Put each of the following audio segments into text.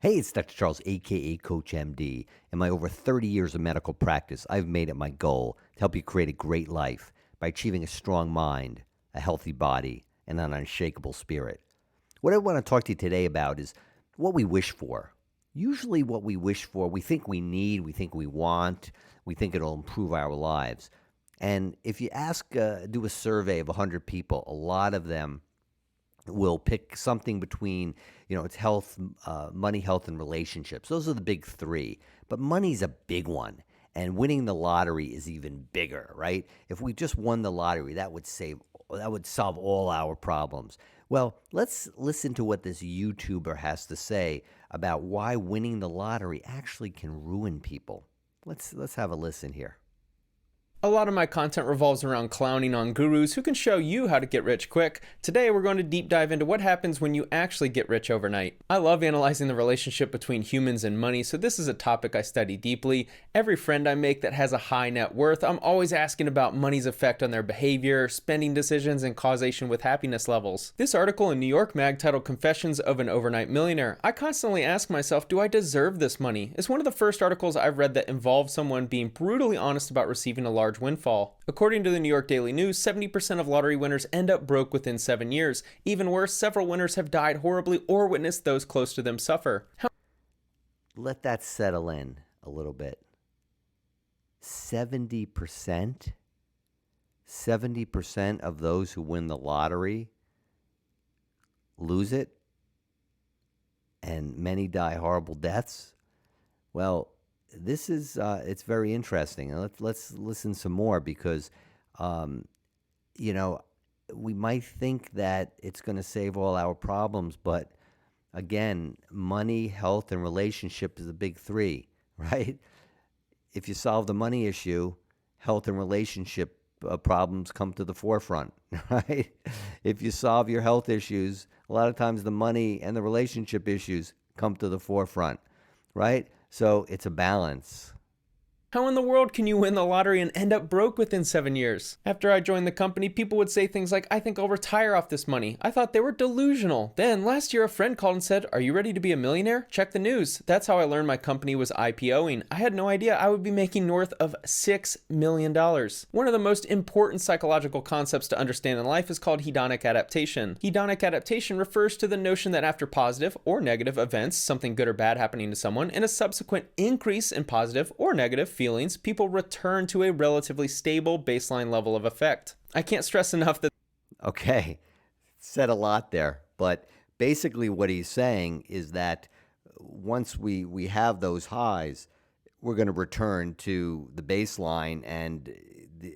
Hey, it's Dr. Charles, aka CoachMD. In my over 30 years of medical practice, I've made it my goal to help you create a great life by achieving a strong mind, a healthy body, and an unshakable spirit. What I want to talk to you today about is what we wish for. Usually, what we wish for, we think we need, we think we want, we think it'll improve our lives. And if you do a survey of 100 people, a lot of them will pick something between, it's health, money, health, and relationships. Those are the big three. But money's a big one. And winning the lottery is even bigger, right? If we just won the lottery, that would solve all our problems. Well, let's listen to what this YouTuber has to say about why winning the lottery actually can ruin people. Let's have a listen here. A lot of my content revolves around clowning on gurus who can show you how to get rich quick. Today we're going to deep dive into what happens when you actually get rich overnight. I love analyzing the relationship between humans and money, so this is a topic I study deeply. Every friend I make that has a high net worth, I'm always asking about money's effect on their behavior, spending decisions, and causation with happiness levels. This article in New York Mag titled Confessions of an Overnight Millionaire. I constantly ask myself, do I deserve this money? It's one of the first articles I've read that involved someone being brutally honest about receiving a large windfall. According to the New York Daily News, 70% of lottery winners end up broke within 7 years. Even worse, several winners have died horribly or witnessed those close to them suffer. Let that settle in a little bit. 70%? 70% of those who win the lottery lose it, and many die horrible deaths? Well, this is it's very interesting, and let's listen some more because we might think that it's going to save all our problems, but again, money, health, and relationship is the big three, right? If you solve the money issue, health and relationship problems come to the forefront, right? If you solve your health issues, a lot of times the money and the relationship issues come to the forefront, right? So it's a balance. How in the world can you win the lottery and end up broke within 7 years? After I joined the company, people would say things like, I think I'll retire off this money. I thought they were delusional. Then last year, a friend called and said, are you ready to be a millionaire? Check the news. That's how I learned my company was IPOing. I had no idea I would be making north of $6 million. One of the most important psychological concepts to understand in life is called hedonic adaptation. Hedonic adaptation refers to the notion that after positive or negative events, something good or bad happening to someone, and a subsequent increase in positive or negative feelings, people return to a relatively stable baseline level of effect. I can't stress enough that. Okay, said a lot there, but basically what he's saying is that once we have those highs, we're going to return to the baseline, and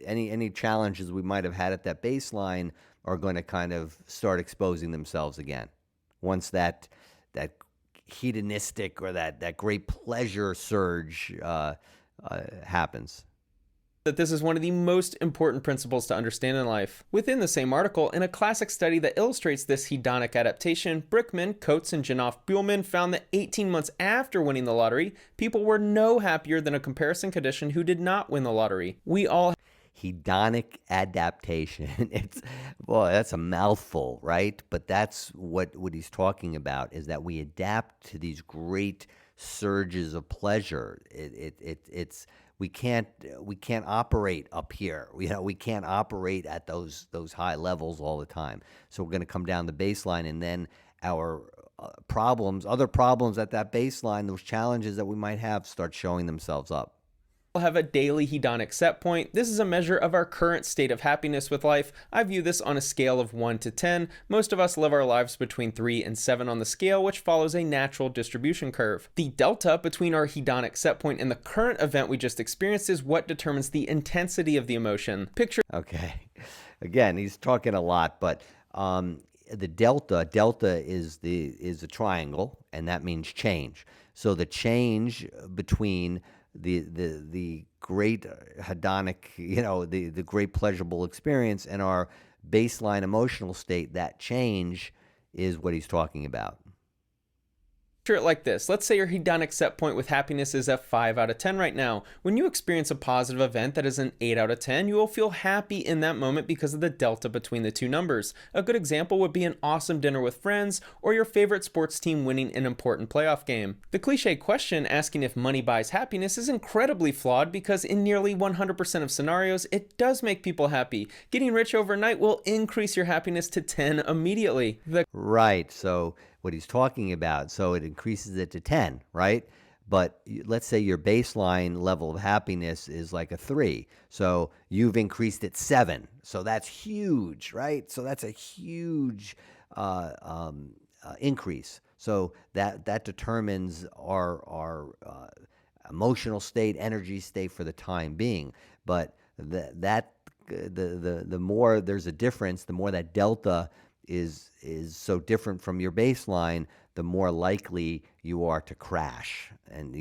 any challenges we might have had at that baseline are going to kind of start exposing themselves again. Once that hedonistic or that great pleasure surge happens. That this is one of the most important principles to understand in life. Within the same article, in a classic study that illustrates this hedonic adaptation, Brickman, Coates, and Janoff-Buhlman found that 18 months after winning the lottery, people were no happier than a comparison condition who did not win the lottery. We all Hedonic adaptation. That's a mouthful, right? But that's what he's talking about, is that we adapt to these great surges of pleasure. We can't operate up here. We can't operate at those high levels all the time. So we're going to come down the baseline, and then our other problems at that baseline, those challenges that we might have, start showing themselves up. Have a daily hedonic set point. This is a measure of our current state of happiness with life. I view this on a scale of 1 to 10. Most of us live our lives between 3 and 7 on the scale, which follows a natural distribution curve. The delta between our hedonic set point and the current event we just experienced is what determines the intensity of the emotion. Okay. Again, he's talking a lot, but the delta is a triangle, and that means change. So the change between the great hedonic, the great pleasurable experience and our baseline emotional state, that change is what he's talking about. Picture it like this. Let's say your hedonic set point with happiness is a 5 out of 10 right now. When you experience a positive event that is an 8 out of 10, you will feel happy in that moment because of the delta between the two numbers. A good example would be an awesome dinner with friends or your favorite sports team winning an important playoff game. The cliche question asking if money buys happiness is incredibly flawed because in nearly 100% of scenarios, it does make people happy. Getting rich overnight will increase your happiness to 10 immediately. Right. So what he's talking about, so it increases it to 10, right? But let's say your baseline level of happiness is like a 3. So you've increased it 7. So that's huge, right? So that's a huge increase. So that determines our emotional state, energy state for the time being. But the more there's a difference, the more that delta is so different from your baseline, the more likely you are to crash. And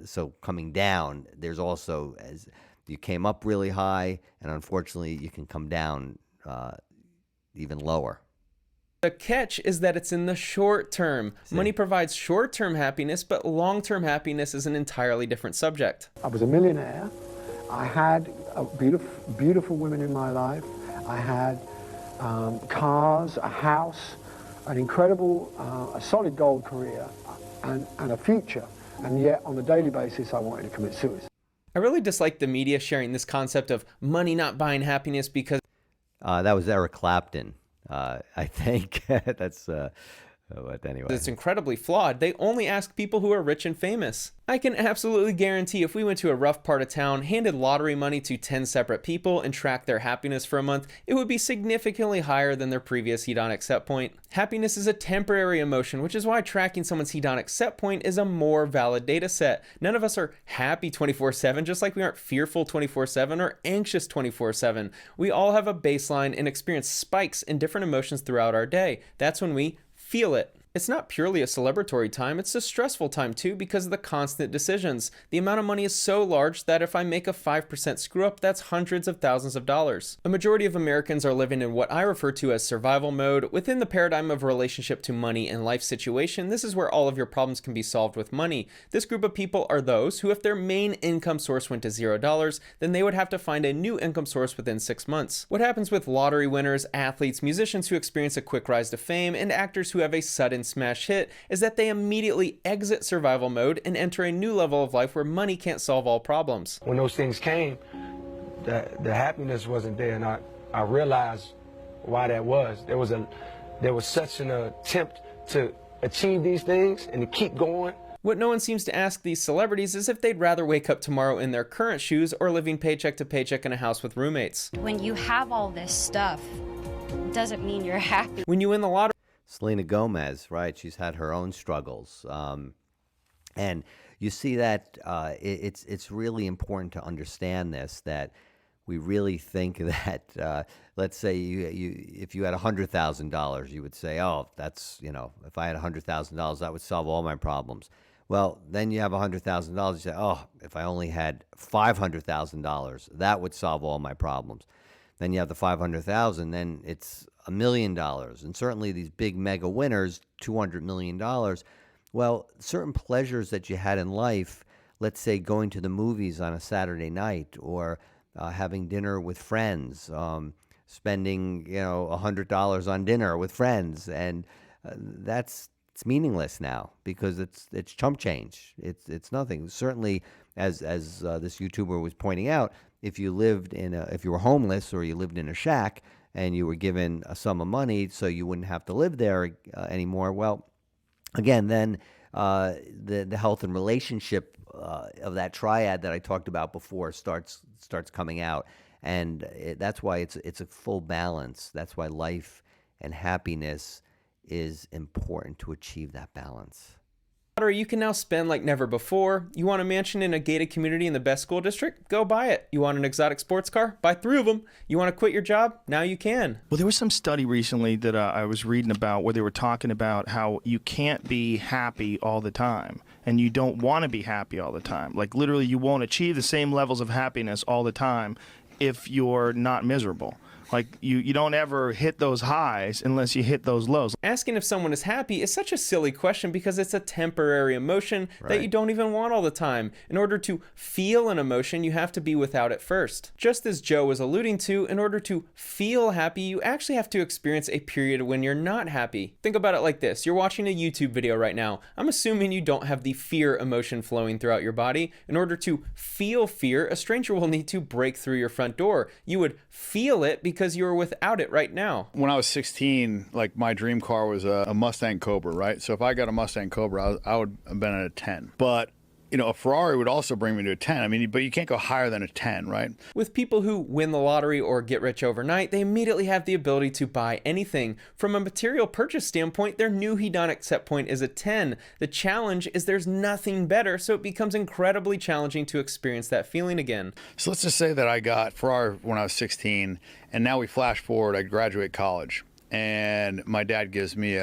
so coming down, there's also, as you came up really high, and unfortunately you can come down even lower. The catch is that it's in the short term. Money provides short-term happiness, but long-term happiness is an entirely different subject. I was a millionaire. I had beautiful women in my life. I had cars, a house, an incredible, a solid gold career, and a future. And yet, on a daily basis, I wanted to commit suicide. I really dislike the media sharing this concept of money not buying happiness because that was Eric Clapton. I think that's, but anyway. it's incredibly flawed. They only ask people who are rich and famous. I can absolutely guarantee if we went to a rough part of town, handed lottery money to 10 separate people, and tracked their happiness for a month, it would be significantly higher than their previous hedonic set point. Happiness is a temporary emotion, which is why tracking someone's hedonic set point is a more valid data set. None of us are happy 24/7, just like we aren't fearful 24/7 or anxious 24/7. We all have a baseline and experience spikes in different emotions throughout our day. That's when we feel it. It's not purely a celebratory time, it's a stressful time too because of the constant decisions. The amount of money is so large that if I make a 5% screw up, that's hundreds of thousands of dollars. A majority of Americans are living in what I refer to as survival mode. Within the paradigm of relationship to money and life situation, this is where all of your problems can be solved with money. This group of people are those who, if their main income source went to $0, then they would have to find a new income source within 6 months. What happens with lottery winners, athletes, musicians who experience a quick rise to fame, and actors who have a sudden smash hit is that they immediately exit survival mode and enter a new level of life where money can't solve all problems. When those things came, the happiness wasn't there, and I realized why that was. There was such an attempt to achieve these things and to keep going. What no one seems to ask these celebrities is if they'd rather wake up tomorrow in their current shoes or living paycheck to paycheck in a house with roommates. When you have all this stuff, it doesn't mean you're happy. When you win the lottery, Selena Gomez, right? She's had her own struggles, and you see that it's really important to understand this, that we really think that let's say if you had $100,000, you would say, oh, that's if I had $100,000, that would solve all my problems. Well, then you have $100,000, you say, oh, if I only had $500,000, that would solve all my problems. Then you have the 500,000, then it's $1 million. And certainly these big mega winners, $200 million. Well, certain pleasures that you had in life, let's say going to the movies on a Saturday night or having dinner with friends, spending, $100 on dinner with friends. And it's meaningless now because it's chump change. It's nothing. Certainly, as this YouTuber was pointing out, if you were homeless or you lived in a shack and you were given a sum of money so you wouldn't have to live there anymore, well, again, then the health and relationship of that triad that I talked about before starts coming out, and that's why it's a full balance. That's why life and happiness is important to achieve that balance. You can now spend like never before. You want a mansion in a gated community in the best school district? Go buy it. You want an exotic sports car? Buy 3 of them. You want to quit your job? Now you can. Well, there was some study recently that I was reading about where they were talking about how you can't be happy all the time, and you don't want to be happy all the time. Like literally, you won't achieve the same levels of happiness all the time if you're not miserable. Like you don't ever hit those highs unless you hit those lows. Asking if someone is happy is such a silly question because it's a temporary emotion that you don't even want all the time. In order to feel an emotion, you have to be without it first. Just as Joe was alluding to, in order to feel happy, you actually have to experience a period when you're not happy. Think about it like this. You're watching a YouTube video right now. I'm assuming you don't have the fear emotion flowing throughout your body. In order to feel fear, a stranger will need to break through your front door. You would feel it because you are without it right now. When I was 16, like my dream car was a Mustang Cobra, right? So if I got a Mustang Cobra, I would have been at a 10. But you know, a Ferrari would also bring me to a 10. I mean, but you can't go higher than a 10, right? With people who win the lottery or get rich overnight, they immediately have the ability to buy anything. From a material purchase standpoint, their new hedonic set point is a 10. The challenge is there's nothing better, so it becomes incredibly challenging to experience that feeling again. So let's just say that I got Ferrari when I was 16, and now we flash forward, I graduate college, and my dad gives me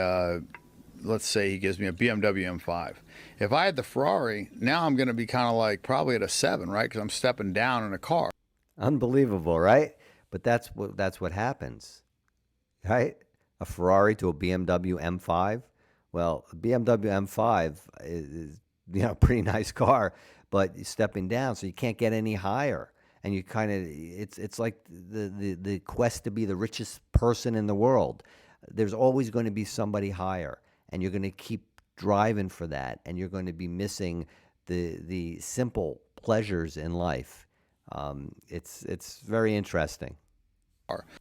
let's say he gives me a BMW M5. If I had the Ferrari, now I'm going to be kind of like probably at a 7, right? Because I'm stepping down in a car. Unbelievable, right? But that's what happens, right? A Ferrari to a BMW M5. Well, a BMW M5 is a pretty nice car, but you're stepping down, so you can't get any higher. And you kind of, it's like the quest to be the richest person in the world. There's always going to be somebody higher, and you're going to keep driving for that, and you're going to be missing the simple pleasures in life. It's very interesting.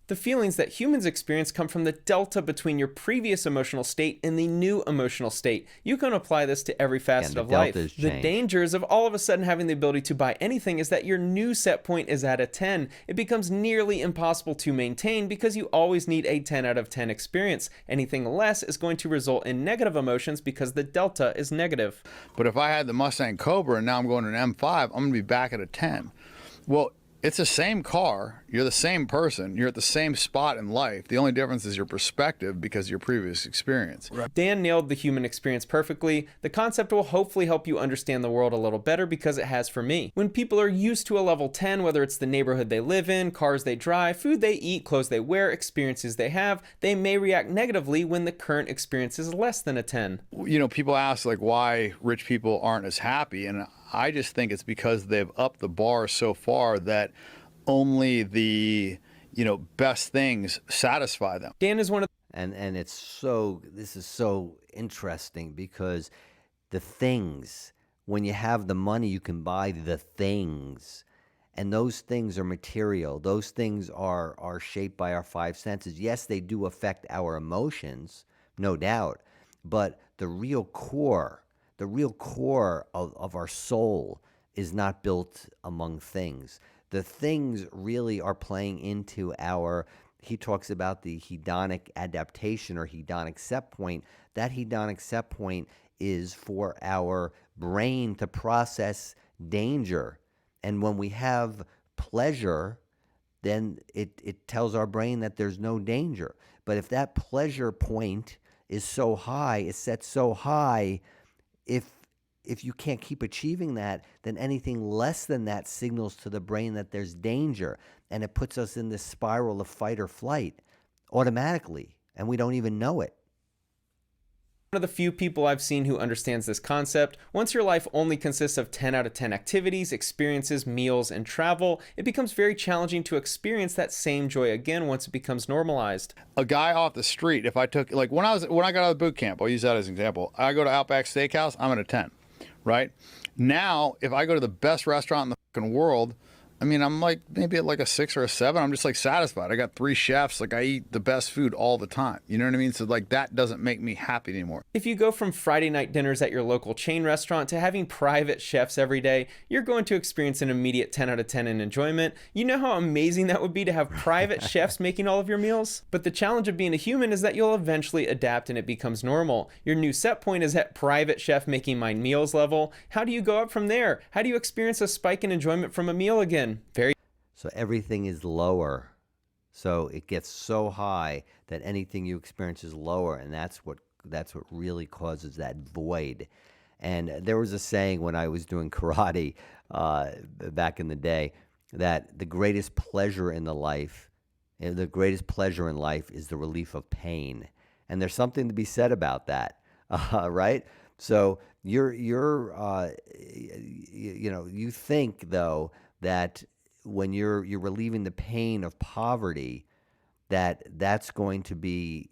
The feelings that humans experience come from the delta between your previous emotional state and the new emotional state. You can apply this to every facet of life. The dangers of all of a sudden having the ability to buy anything is that your new set point is at a 10. It becomes nearly impossible to maintain because you always need a 10 out of 10 experience. Anything less is going to result in negative emotions because the delta is negative. But if I had the Mustang Cobra and now I'm going to an M5, I'm going to be back at a 10. Well, it's the same car, you're the same person, you're at the same spot in life. The only difference is your perspective because of your previous experience. Dan nailed the human experience perfectly. The concept will hopefully help you understand the world a little better because it has for me. When people are used to a level 10, whether it's the neighborhood they live in, cars they drive, food they eat, clothes they wear, experiences they have, they may react negatively when the current experience is less than a 10. You know, people ask like why rich people aren't as happy, and I just think it's because they've upped the bar so far that only the, best things satisfy them. Dan is one of and this is so interesting because the things, when you have the money, you can buy the things. And those things are material. Those things are shaped by our five senses. Yes, they do affect our emotions, no doubt. But the real core of our soul is not built among things. The things really are playing into he talks about the hedonic adaptation or hedonic set point. That hedonic set point is for our brain to process danger. And when we have pleasure, then it tells our brain that there's no danger. But if that pleasure point is so high, is set so high, if you can't keep achieving that, then anything less than that signals to the brain that there's danger, and it puts us in this spiral of fight or flight automatically, and we don't even know it. One of the few people I've seen who understands this concept. Once your life only consists of 10 out of 10 activities, experiences, meals, and travel, it becomes very challenging to experience that same joy again once it becomes normalized. A guy off the street, if I took, like when I got out of boot camp, I'll use that as an example. I go to Outback Steakhouse, I'm at a 10, right? Now, if I go to the best restaurant in the fucking world, I mean, I'm like maybe at like a 6 or a 7. I'm just like satisfied. I got 3 chefs. Like I eat the best food all the time. You know what I mean? So like that doesn't make me happy anymore. If you go from Friday night dinners at your local chain restaurant to having private chefs every day, you're going to experience an immediate 10 out of 10 in enjoyment. You know how amazing that would be to have private chefs making all of your meals? But the challenge of being a human is that you'll eventually adapt and it becomes normal. Your new set point is at private chef making my meals level. How do you go up from there? How do you experience a spike in enjoyment from a meal again? So everything is lower. So it gets so high that anything you experience is lower, and that's what really causes that void. And there was a saying when I was doing karate back in the day that the greatest pleasure in the life And the greatest pleasure in life is the relief of pain. And there's something to be said about that, right? So you think though that when you're relieving the pain of poverty, that's going to be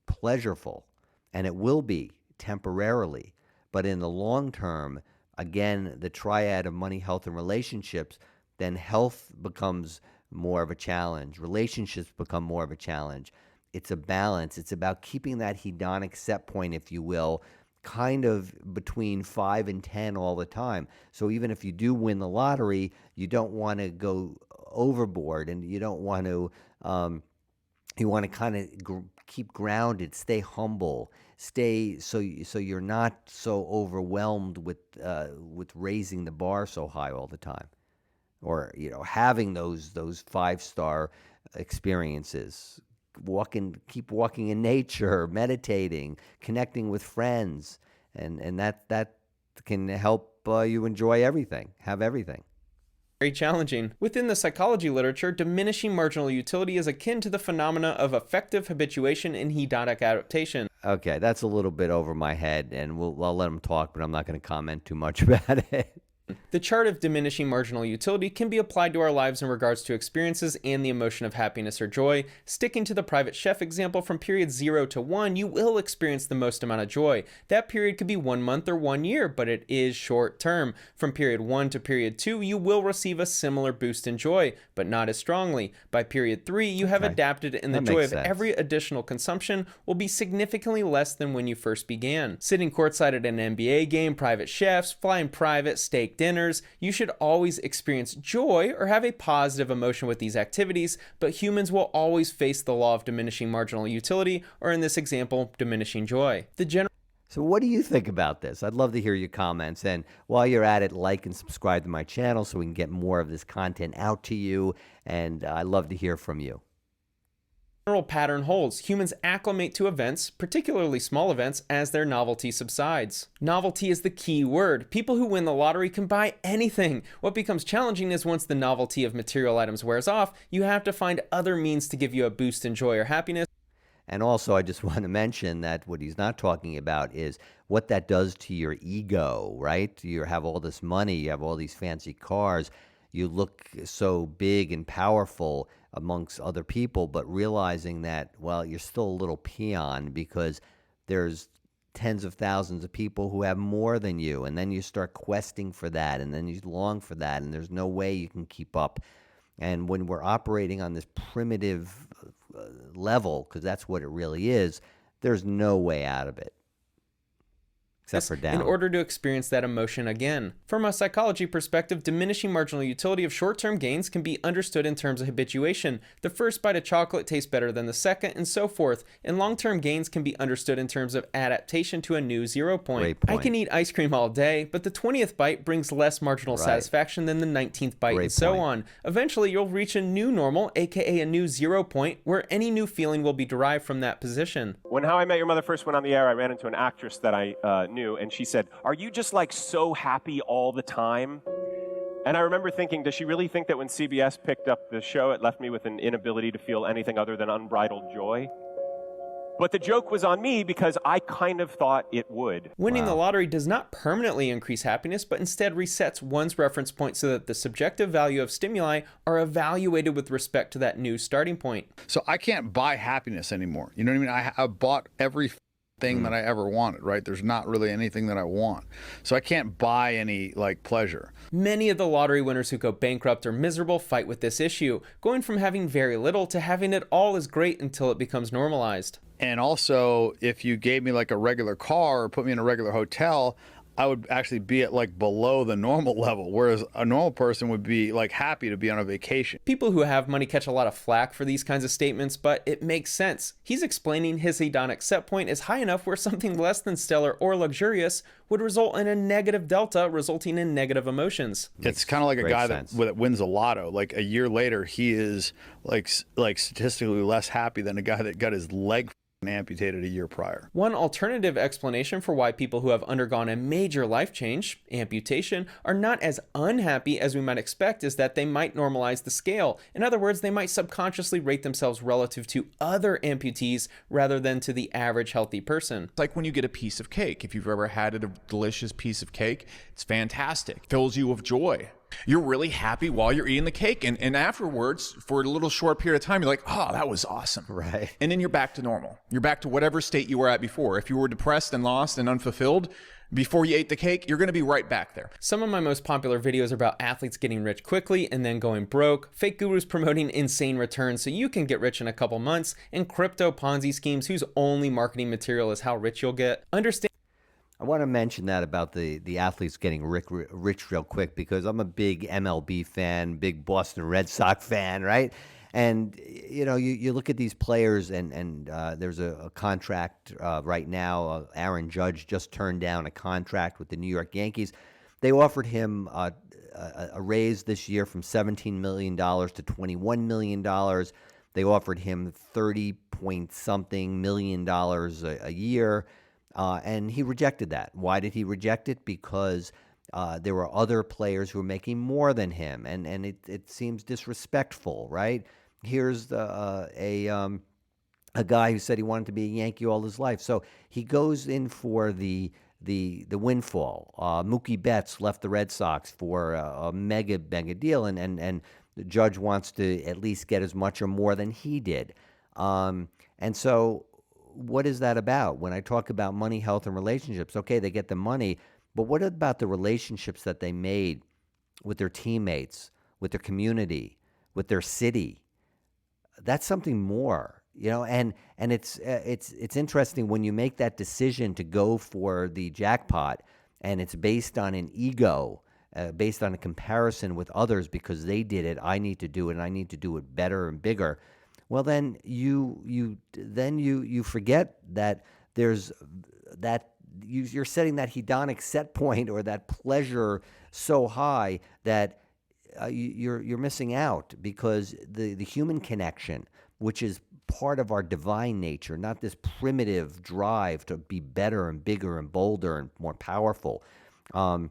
pleasurable, and it will be temporarily. But in the long term, again, the triad of money, health, and relationships, then health becomes more of a challenge. Relationships become more of a challenge. It's a balance. It's about keeping that hedonic set point, if you will, kind of between 5 and 10 all the time. So even if you do win the lottery, you don't want to go overboard, and you don't want to you want to kind of keep grounded, stay humble, stay so you're not so overwhelmed with raising the bar so high all the time, or having those 5-star experiences. Keep walking in nature, meditating, connecting with friends, and that can help you enjoy everything, have everything. Very challenging. Within the psychology literature, diminishing marginal utility is akin to the phenomena of affective habituation in hedonic adaptation. Okay, that's a little bit over my head, and I'll let them talk, but I'm not going to comment too much about it. The chart of diminishing marginal utility can be applied to our lives in regards to experiences and the emotion of happiness or joy. Sticking to the private chef example, from period 0 to 1, you will experience the most amount of joy. That period could be 1 month or 1 year, but it is short term. From period 1 to period 2, you will receive a similar boost in joy, but not as strongly. By period 3, you have adapted, and the joy of every additional consumption will be significantly less than when you first began. Sitting courtside at an NBA game, private chefs, flying private, steak dinners, you should always experience joy or have a positive emotion with these activities, but humans will always face the law of diminishing marginal utility, or in this example, diminishing joy. So what do you think about this? I'd love to hear your comments. And while you're at it, like and subscribe to my channel so we can get more of this content out to you. And I'd love to hear from you. General pattern holds. Humans acclimate to events, particularly small events, as their novelty subsides. Novelty is the key word. People who win the lottery can buy anything. What becomes challenging is once the novelty of material items wears off, you have to find other means to give you a boost in joy or happiness. And also, I just want to mention that what he's not talking about is what that does to your ego, right? You have all this money, you have all these fancy cars, you look so big and powerful amongst other people, but realizing that, well, you're still a little peon because there's tens of thousands of people who have more than you, and then you start questing for that, and then you long for that, and there's no way you can keep up. And when we're operating on this primitive level, because that's what it really is, there's no way out of it. Except for down. In order to experience that emotion again. From a psychology perspective, diminishing marginal utility of short-term gains can be understood in terms of habituation. The first bite of chocolate tastes better than the second, and so forth. And long-term gains can be understood in terms of adaptation to a new 0 point. Great point. I can eat ice cream all day, but the 20th bite brings less marginal satisfaction than the 19th bite, and so on. Eventually, you'll reach a new normal, aka a new 0 point, where any new feeling will be derived from that position. When How I Met Your Mother first went on the air, I ran into an actress that I knew, and she said, "Are you just like so happy all the time?" And I remember thinking, does she really think that when CBS picked up the show, it left me with an inability to feel anything other than unbridled joy? But the joke was on me because I kind of thought it would. Winning the lottery does not permanently increase happiness, but instead resets one's reference point so that the subjective value of stimuli are evaluated with respect to that new starting point. So I can't buy happiness anymore. You know what I mean? I bought every thing that I ever wanted, right? There's not really anything that I want. So I can't buy any like pleasure. Many of the lottery winners who go bankrupt or miserable fight with this issue. Going from having very little to having it all is great until it becomes normalized. And also, if you gave me like a regular car or put me in a regular hotel, I would actually be at like below the normal level, whereas a normal person would be like happy to be on a vacation. People who have money catch a lot of flack for these kinds of statements, but it makes sense. He's explaining his hedonic set point is high enough where something less than stellar or luxurious would result in a negative delta, resulting in negative emotions. It's kind of like a guy that wins a lotto. Like a year later, he is like statistically less happy than a guy that got his leg amputated a year prior. One alternative explanation for why people who have undergone a major life change, amputation, are not as unhappy as we might expect is that they might normalize the scale. In other words, they might subconsciously rate themselves relative to other amputees rather than to the average healthy person. It's like when you get a piece of cake. If you've ever had a delicious piece of cake, it's fantastic. Fills you with joy. You're really happy while you're eating the cake. And afterwards, for a little short period of time, you're like, oh, that was awesome. Right. And then you're back to normal. You're back to whatever state you were at before. If you were depressed and lost and unfulfilled before you ate the cake, you're going to be right back there. Some of my most popular videos are about athletes getting rich quickly and then going broke, fake gurus promoting insane returns so you can get rich in a couple months, and crypto Ponzi schemes whose only marketing material is how rich you'll get. Understand. I want to mention that about the athletes getting rich real quick, because I'm a big MLB fan, big Boston Red Sox fan, right? And, you know, you look at these players, and there's a contract right now. Aaron Judge just turned down a contract with the New York Yankees. They offered him a raise this year from $17 million to $21 million. They offered him 30-point-something million dollars a year. And he rejected that. Why did he reject it? Because there were other players who were making more than him, and it seems disrespectful, right? Here's a guy who said he wanted to be a Yankee all his life, so he goes in for the windfall. Mookie Betts left the Red Sox for a mega deal, and the Judge wants to at least get as much or more than he did, and so. What is that about? When I talk about money, health, and relationships, okay, they get the money, but what about the relationships that they made with their teammates, with their community, with their city? That's something more, you know. And it's interesting when you make that decision to go for the jackpot, and it's based on an ego, based on a comparison with others because they did it. I need to do it, and I need to do it better and bigger. Well, then you forget that there's that you're setting that hedonic set point or that pleasure so high that you're missing out, because the human connection, which is part of our divine nature, not this primitive drive to be better and bigger and bolder and more powerful. And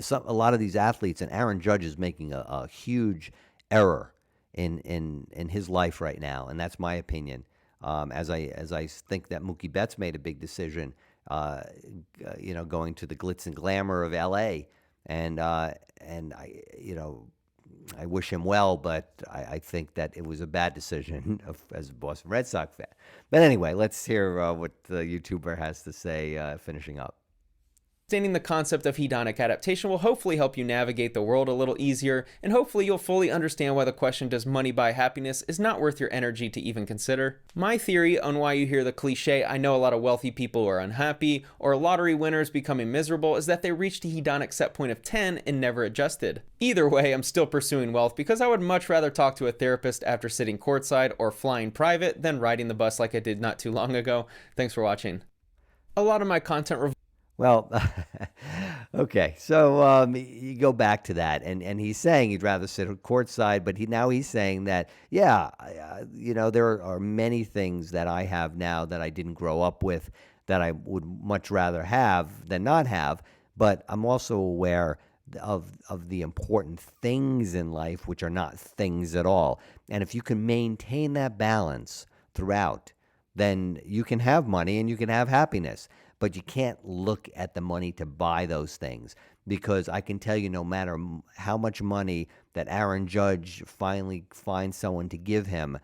a lot of these athletes, and Aaron Judge is making a huge error in his life right now, and that's my opinion. As I think that Mookie Betts made a big decision, going to the glitz and glamour of L.A. and I wish him well, but I think that it was a bad decision as a Boston Red Sox fan. But anyway, let's hear what the YouTuber has to say finishing up. Understanding the concept of hedonic adaptation will hopefully help you navigate the world a little easier, and hopefully you'll fully understand why the question, does money buy happiness, is not worth your energy to even consider. My theory on why you hear the cliche, I know a lot of wealthy people are unhappy, or lottery winners becoming miserable, is that they reached a hedonic set point of 10 and never adjusted. Either way, I'm still pursuing wealth because I would much rather talk to a therapist after sitting courtside or flying private than riding the bus like I did not too long ago. Thanks for watching. A lot of my content Well, okay, so you go back to that, and he's saying he'd rather sit courtside, but he's saying that, there are many things that I have now that I didn't grow up with that I would much rather have than not have, but I'm also aware of the important things in life, which are not things at all. And if you can maintain that balance throughout, then you can have money and you can have happiness. But you can't look at the money to buy those things, because I can tell you, no matter how much money that Aaron Judge finally finds someone to give him,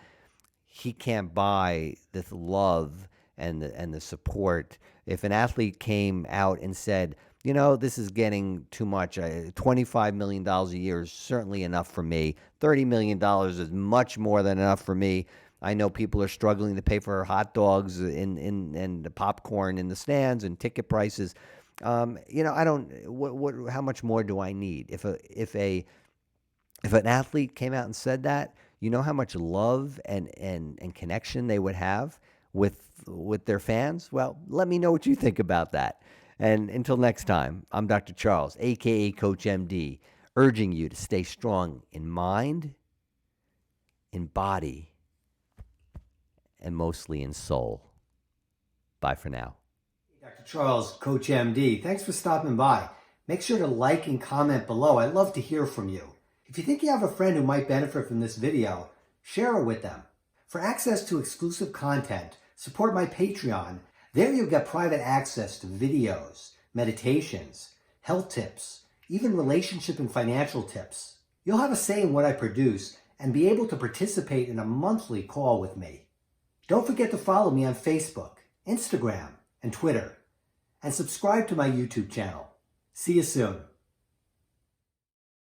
he can't buy this love and the support. If an athlete came out and said, this is getting too much, $25 million a year is certainly enough for me, $30 million is much more than enough for me. I know people are struggling to pay for hot dogs and the popcorn in the stands and ticket prices. I don't. How much more do I need? If an athlete came out and said that, you know how much love and connection they would have with their fans. Well, let me know what you think about that. And until next time, I'm Dr. Charles, aka CoachMD, urging you to stay strong in mind, in body, and mostly in soul. Bye for now. Dr. Charles, CoachMD. Thanks for stopping by. Make sure to like and comment below. I'd love to hear from you. If you think you have a friend who might benefit from this video, share it with them. For access to exclusive content, support my Patreon. There you'll get private access to videos, meditations, health tips, even relationship and financial tips. You'll have a say in what I produce and be able to participate in a monthly call with me. Don't forget to follow me on Facebook, Instagram, and Twitter, and subscribe to my YouTube channel. See you soon.